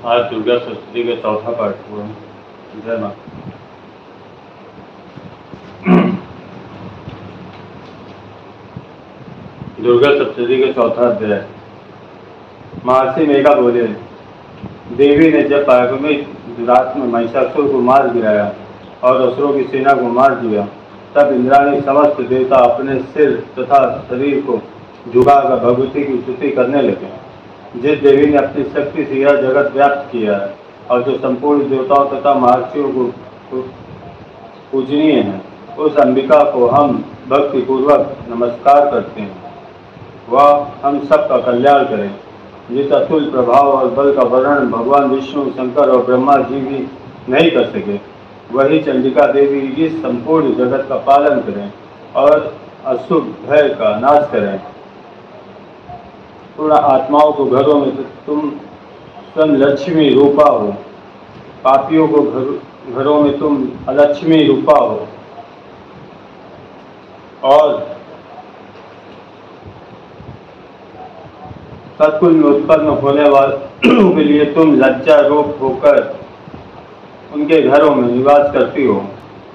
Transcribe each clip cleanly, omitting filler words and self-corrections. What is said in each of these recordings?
आज दुर्गा सप्तशती का चौथा पाठ हुआ। जय माँ। दुर्गा सप्तशती का चौथा अध्याय। महर्षि मेघा बोले, देवी ने जब पराक्रमी रात में महिषासुर को मार गिराया और असुरों की सेना को मार दिया, तब इंद्राणी समस्त देवता अपने सिर तथा शरीर को झुकाकर भगवती की स्तुति करने लगे। जिस देवी ने अपनी शक्ति से यह जगत व्याप्त किया है और जो संपूर्ण देवताओं तथा महर्षियों को पूजनीय है, उस अंबिका को हम भक्तिपूर्वक नमस्कार करते हैं। वह हम सब का कल्याण करें। जिस अतुल प्रभाव और बल का वर्णन भगवान विष्णु, शंकर और ब्रह्मा जी भी नहीं कर सके, वही चंडिका देवी इस संपूर्ण जगत का पालन करें और अशुभ भय का नाश करें। पूर्ण आत्माओं को घरों में तुम स्वयं लक्ष्मी रूपा हो, पापियों को घरों में तुम अलक्ष्मी रूपा हो, और सत्कुल में उत्पन्न होने वालों के लिए तुम लज्जा रूप होकर उनके घरों में निवास करती हो।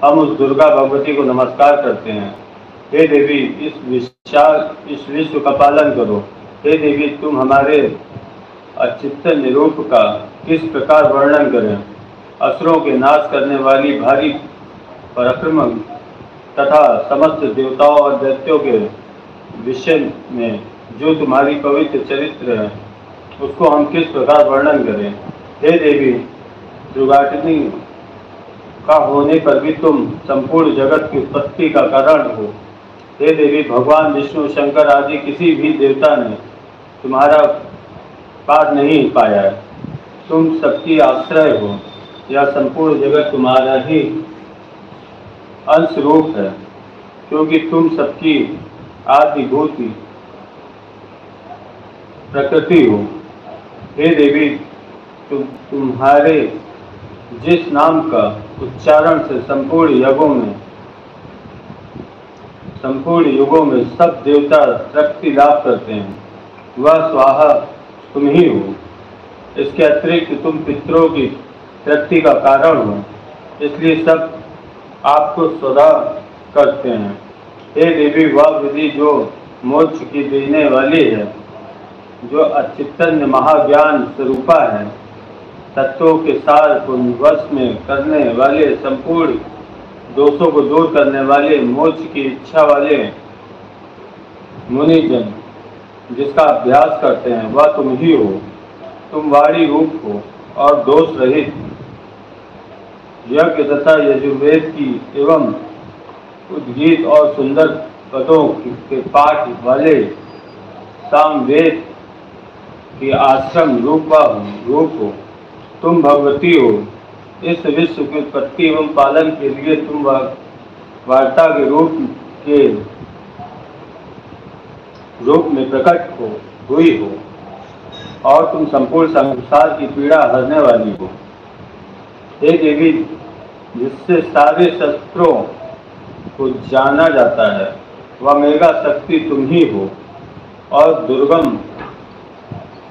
हम उस दुर्गा भगवती को नमस्कार करते हैं। हे देवी, इस विश्व का पालन करो। हे देवी, तुम हमारे अचिंत्य रूप का किस प्रकार वर्णन करें। असुरों के नाश करने वाली भारी पराक्रम तथा समस्त देवताओं और दैत्यों के विषय में जो तुम्हारी पवित्र चरित्र है, उसको हम किस प्रकार वर्णन करें। हे देवी, दुर्गाटिनी का होने पर भी तुम संपूर्ण जगत की उत्पत्ति का कारण हो। हे देवी, भगवान विष्णु, शंकर आदि किसी भी देवता ने तुम्हारा पार नहीं पाया है। तुम सबकी आश्रय हो। यह संपूर्ण जगत तुम्हारा ही अंश रूप है, क्योंकि तुम सबकी आदिभूति प्रकृति हो। हे देवी, तुम्हारे जिस नाम का उच्चारण से संपूर्ण युगों में सब देवता तृप्ति लाभ करते हैं, वह स्वाहा तुम ही हो। इसके अतिरिक्त तुम पितरों की तृप्ति का कारण हो, इसलिए सब आपको सदा करते हैं। हे देवी, वह विधि जो मोक्ष की देने वाली है, जो अचिंत्य महाज्ञान स्वरूपा है, तत्वों के सार को वश में करने वाले, संपूर्ण दोषों को दूर करने वाले, मोक्ष की इच्छा वाले मुनिजन जिसका अभ्यास करते हैं, वह तुम ही हो। तुम वाणी रूप हो और दोष रहित, यज्ञ तथा यजुर्वेद की एवं उद्गीत और सुंदर पदों के पाठ वाले सामवेद के आश्रम रूप हो। तुम भगवती हो। इस विश्व की उत्पत्ति एवं पालन के लिए तुम वार्ता के रूप में प्रकट हुई हो, और तुम संपूर्ण संसार की पीड़ा हरने वाली हो। हे देवी, जिससे सारे शस्त्रों को जाना जाता है, वह मेगा शक्ति तुम ही हो, और दुर्गम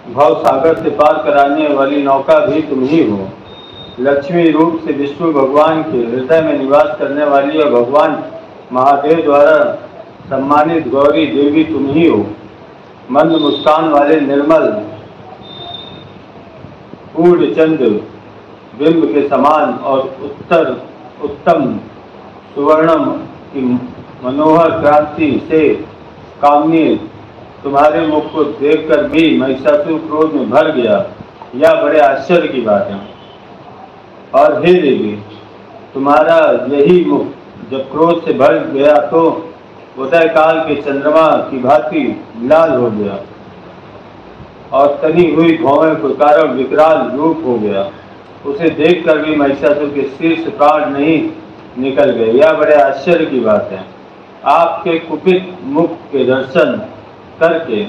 भव सागर से पार कराने वाली नौका भी तुम ही हो। लक्ष्मी रूप से विष्णु भगवान के हृदय में निवास करने वाली और भगवान महादेव द्वारा सम्मानित गौरी देवी तुम ही हो। मंद मुस्कान वाले निर्मल पूर्ण चंद्र बिंब के समान और उत्तम सुवर्णम की मनोहर क्रांति से कामनी तुम्हारे मुख को देखकर भी महिषासुर क्रोध में भर गया। यह बड़े आश्चर्य की बात है। और हे देवी, तुम्हारा यही मुख जब क्रोध से भर गया तो उदय काल के चंद्रमा की भांति लाल हो गया और तनी हुई भौवें के कारण विकराल रूप हो गया। उसे देखकर भी महिषासुर के सिर से प्राण नहीं निकल गए। यह बड़े आश्चर्य की बात है। आपके कुपित मुख के दर्शन करके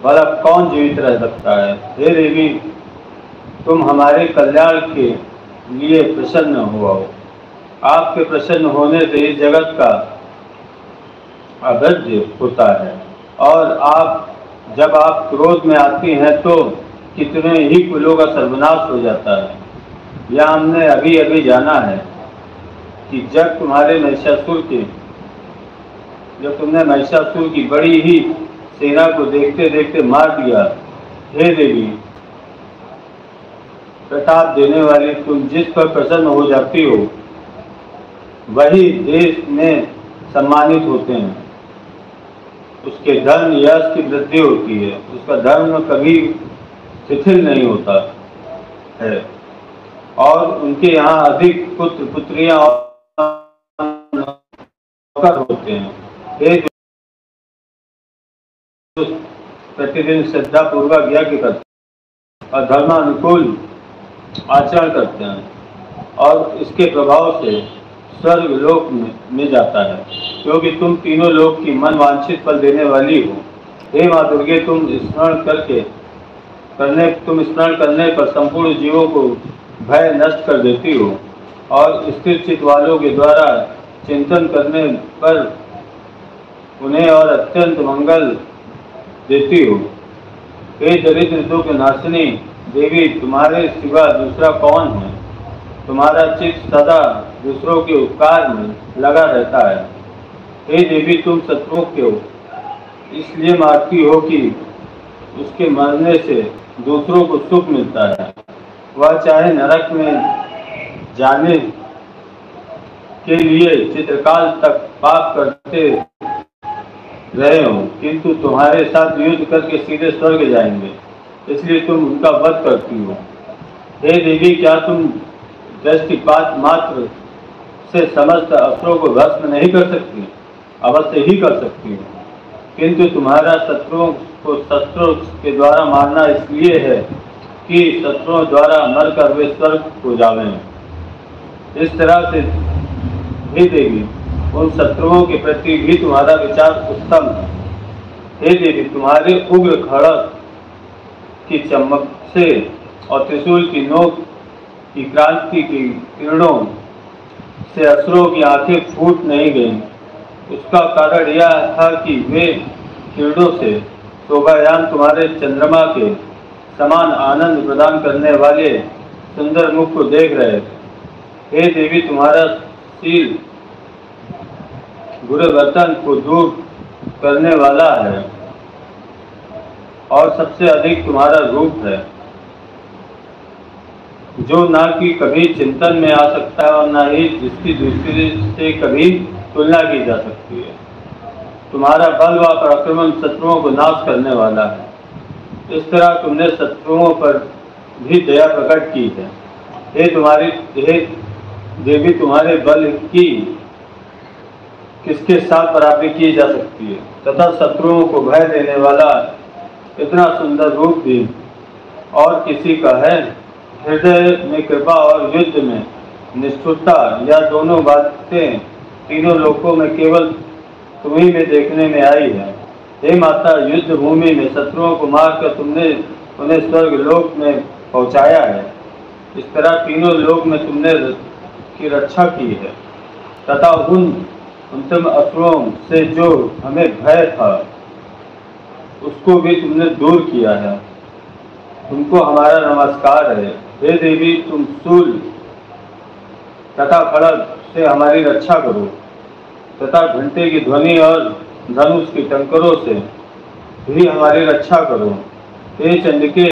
भला कौन जीवित रह सकता है। हे देवी, तुम हमारे कल्याण के लिए प्रसन्न हो। आपके प्रसन्न होने से इस जगत का अवध्य होता है, और जब आप क्रोध में आती हैं तो कितने ही कुलों का सर्वनाश हो जाता है। यह हमने अभी अभी जाना है कि जब तुमने महिषासुर की बड़ी ही सेना को देखते देखते मार दिया, हे देवी, प्रताप देने वाली, तुम जिस पर प्रसन्न हो जाती हो वही देश में सम्मानित होते हैं। उसके धन यश की वृद्धि होती है, उसका धर्म कभी शिथिल नहीं होता है और उनके यहाँ अधिक पुत्र पुत्रियां और नौकर होते हैं। हे जो प्रतिदिन श्रद्धा पूर्वक यज्ञ करते हैं और धर्मानुकूल आचरण करते हैं और इसके प्रभाव से स्वर्ग लोक में जाता है, क्योंकि तुम तीनों लोक की मन वांछित फल देने वाली हो। हे माँ दुर्गे, तुम स्मरण करने पर संपूर्ण जीवों को भय नष्ट कर देती हो और स्थिर चित्त वालों के द्वारा चिंतन करने पर उन्हें और अत्यंत मंगल देती हो। हे दरिद्र दुख नाशिनी देवी, तुम्हारे सिवा दूसरा कौन है? तुम्हारा चित्त सदा दूसरों के उपकार में लगा रहता है। हे देवी, तुम शत्रुओं को इसलिए मारती हो कि उसके मरने से दूसरों को सुख मिलता है। वह चाहे नरक में जाने के लिए चित्रकाल तक पाप करते रहे हो, किंतु तुम्हारे साथ युद्ध करके सीधे स्वर्ग जाएंगे, इसलिए तुम उनका वध करती हो। हे देवी, क्या तुम दृष्टिपात मात्र से समस्त असुरों को भस्म नहीं कर सकती? अवश्य ही कर सकती हो, किंतु तुम्हारा शत्रुओं को शस्त्रों के द्वारा मारना इसलिए है कि शत्रुओं द्वारा मरकर वे स्वर्ग को जावें। इस तरह से हे देवी, उन शत्रुओं के प्रति भी तुम्हारा विचार उत्तम है। हे देवी, तुम्हारे उग्र खड़ग की चमक से और त्रिशूल की नोक की क्रांति की किरणों से असुरों की आंखें फूट नहीं गईं। उसका कारण यह था कि वे किरणों से शोभायाम तुम्हारे चंद्रमा के समान आनंद प्रदान करने वाले सुंदर मुख को देख रहे थे। हे देवी, तुम्हारा शील बुरे वर्तन को दूर करने वाला है और सबसे अधिक तुम्हारा रूप है, जो ना कि कभी चिंतन में आ सकता है और ना ही जिसकी दूसरे से कभी तुलना की जा सकती है। तुम्हारा बल व पराक्रम शत्रुओं को नाश करने वाला है। इस तरह तुमने शत्रुओं पर भी दया प्रकट की है। हे देवी, तुम्हारे बल की किसके साथ बराबरी की जा सकती है तथा शत्रुओं को भय देने वाला इतना सुंदर रूप भी और किसी का है? हृदय में कृपा और युद्ध में निष्ठुरता, यह दोनों बातें तीनों लोकों में केवल तुम्ही में देखने में आई है। हे माता, युद्ध भूमि में शत्रुओं को मारकर तुमने उन्हें स्वर्ग लोक में पहुंचाया है। इस तरह तीनों लोक में तुमने की रक्षा की है तथा उन अंतिम असुरों से जो हमें भय था उसको भी तुमने दूर किया है। तुमको हमारा नमस्कार है। हे देवी, तुम शूल तथा खड़ग से हमारी रक्षा करो तथा घंटे की ध्वनि और धनुष की टंकरों से भी हमारी रक्षा करो। हे चंडिके,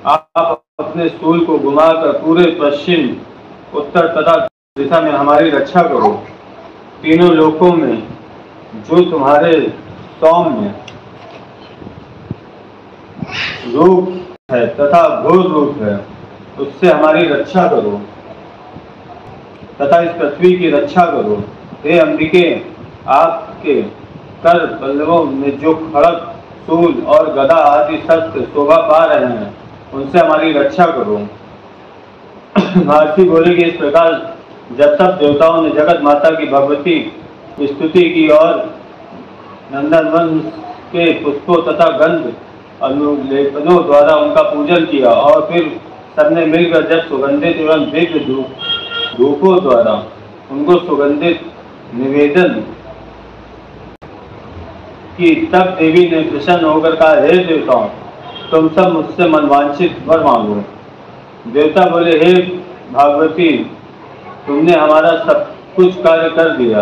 आप अपने शूल को घुमाकर पूरे पश्चिम, उत्तर तथा दिशा में हमारी रक्षा करो। तीनों लोकों में जो तुम्हारे सौम्य रूप है तथा घोर रूप है, उससे हमारी रक्षा करो तथा इस पृथ्वी की रक्षा करो। हे अंबिके, आपके कर पल्लवों में जो खड़ग, शूल और गदा आदि शस्त्र शोभा पा रहे हैं, उनसे हमारी रक्षा करो। महर्षि बोले कि इस प्रकार जब सब देवताओं ने जगत माता की भगवती स्तुति की और नंदनवन के पुष्पों तथा गंध अनुलेपनों द्वारा उनका पूजन किया और फिर सबने मिलकर जब सुगंधित एवं दिव्य धूपों द्वारा उनको सुगंधित निवेदन की, तब देवी ने प्रसन्न होकर कहा, हे देवताओं, तुम सब मुझसे मनवांछित वर मांगो। देवता बोले, हे भागवती, तुमने हमारा सब कुछ कार्य कर दिया,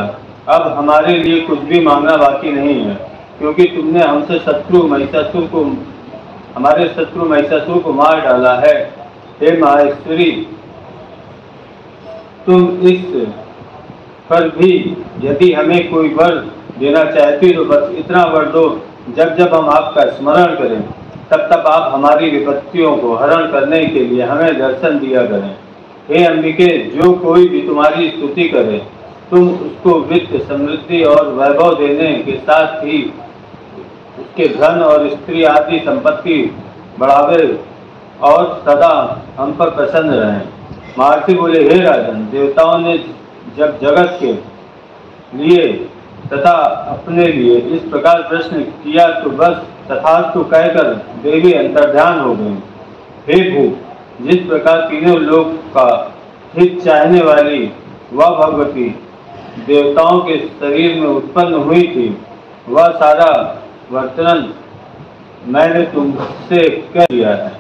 अब हमारे लिए कुछ भी मांगना बाकी नहीं है, क्योंकि तुमने हमारे शत्रु महिषासुर को मार डाला है। हे माहेश्वरी, तुम इस पर भी यदि हमें कोई वर देना चाहती तो बस इतना वर दो, जब जब हम आपका स्मरण करें तब तब आप हमारी विपत्तियों को हरण करने के लिए हमें दर्शन दिया करें। हे अंबिके, जो कोई भी तुम्हारी स्तुति करे तुम उसको वित्त, समृद्धि और वैभव देने के साथ ही उसके धन और स्त्री आदि संपत्ति बढ़ावे और सदा हम पर प्रसन्न रहें। महर्षि बोले, हे राजन, देवताओं ने जब जगत के लिए तथा अपने लिए इस प्रकार प्रश्न किया तो बस तथास्तु कहकर देवी अंतर्ध्यान हो गई। हे भूप, जिस प्रकार तीनों लोक का हित चाहने वाली वह भगवती देवताओं के शरीर में उत्पन्न हुई थी, वह सारा वर्णन मैंने तुमसे कह दिया है।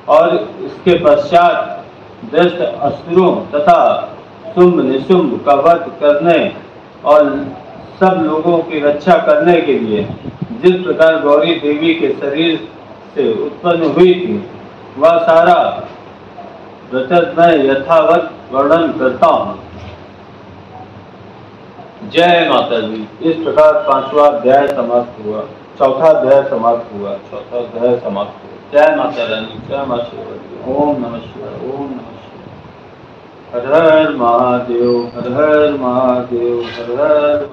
और इसके पश्चात दृष्ट असुरों तथा शुंभ निशुंभ का वध करने और सब लोगों की रक्षा करने के लिए जिस प्रकार गौरी देवी के शरीर से उत्पन्न हुई थी, वह सारा रचत मैं यथावत वर्णन करता हूँ। जय माता दी। इस प्रकार पांचवा अध्याय समाप्त हुआ, चौथा अध्याय समाप्त हुआ। जय माता रानी, जय माता शिवरात्रि। ओम नमः शिवाय, ओम नमः शिवाय। हर हर महादेव, हर हर महादेव, हर हर